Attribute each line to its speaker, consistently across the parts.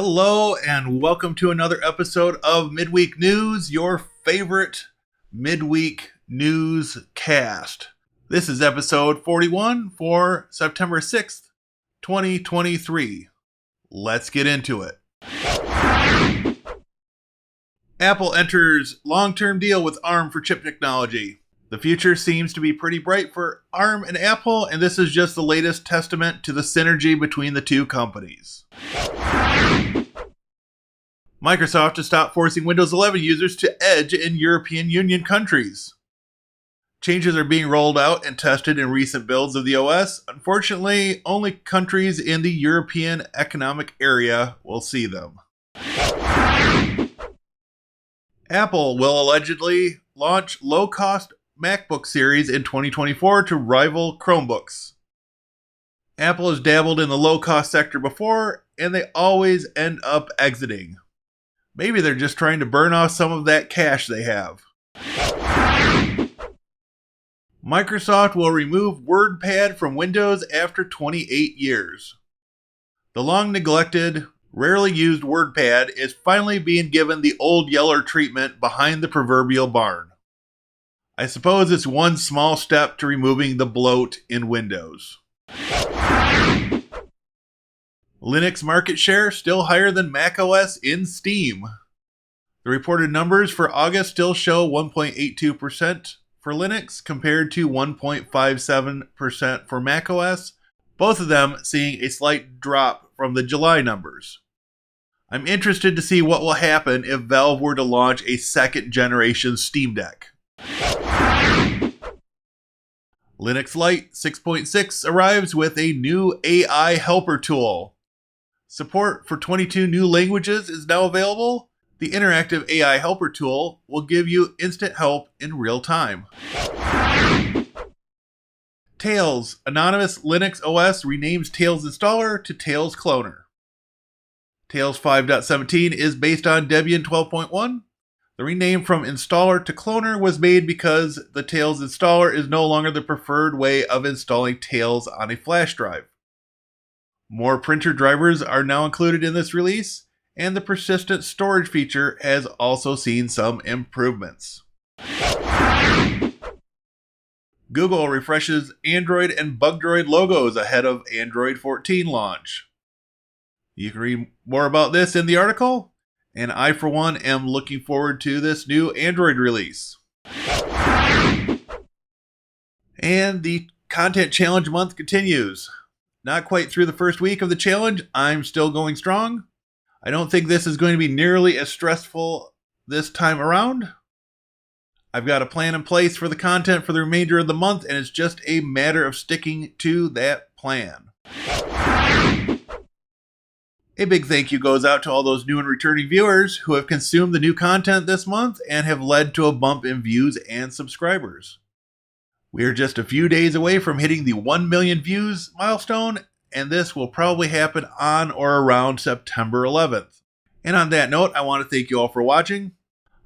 Speaker 1: Hello and welcome to another episode of Midweek News, your favorite midweek news cast. This is episode 41 for September 6th, 2023. Let's get into it. Apple enters long-term deal with ARM for chip technology. The future seems to be pretty bright for ARM and Apple, and this is just the latest testament to the synergy between the two companies. Microsoft has stopped forcing Windows 11 users to Edge in European Union countries. Changes are being rolled out and tested in recent builds of the OS. Unfortunately, only countries in the European Economic Area will see them. Apple will allegedly launch LowCost MacBook Series in 2024 to rival ChromeBooks. Apple has dabbled in the low-cost sector before, and they always end up exiting. Maybe they're just trying to burn off some of that cash they have. Microsoft will remove WordPad from Windows after 28 years. The long-neglected, rarely used WordPad is finally being given the old yeller treatment behind the proverbial barn. I suppose it's one small step to removing the bloat in Windows. Linux market share still higher than macOS in Steam. The reported numbers for August still show 1.82% for Linux compared to 1.57% for macOS, both of them seeing a slight drop from the July numbers. I'm interested to see what will happen if Valve were to launch a second generation Steam Deck. Linux Lite 6.6 arrives with a new AI helper tool. Support for 22 new languages is now available. The interactive AI helper tool will give you instant help in real time. Tails, anonymous Linux OS renames Tails installer to Tails cloner. Tails 5.17 is based on Debian 12.1. The rename from installer to cloner was made because the Tails installer is no longer the preferred way of installing Tails on a flash drive. More printer drivers are now included in this release, and the persistent storage feature has also seen some improvements. Google refreshes Android and Bugdroid logos ahead of Android 14 launch. You can read more about this in the article, and I, for one, am looking forward to this new Android release. And the Content Challenge month continues. Not quite through the first week of the challenge, I'm still going strong. I don't think this is going to be nearly as stressful this time around. I've got a plan in place for the content for the remainder of the month, and it's just a matter of sticking to that plan. A big thank you goes out to all those new and returning viewers who have consumed the new content this month and have led to a bump in views and subscribers. We are just a few days away from hitting the 1 million views milestone, and this will probably happen on or around September 11th. And on that note, I want to thank you all for watching.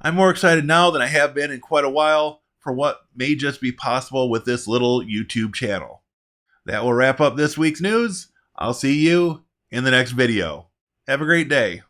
Speaker 1: I'm more excited now than I have been in quite a while for what may just be possible with this little YouTube channel. That will wrap up this week's news. I'll see you in the next video. Have a great day.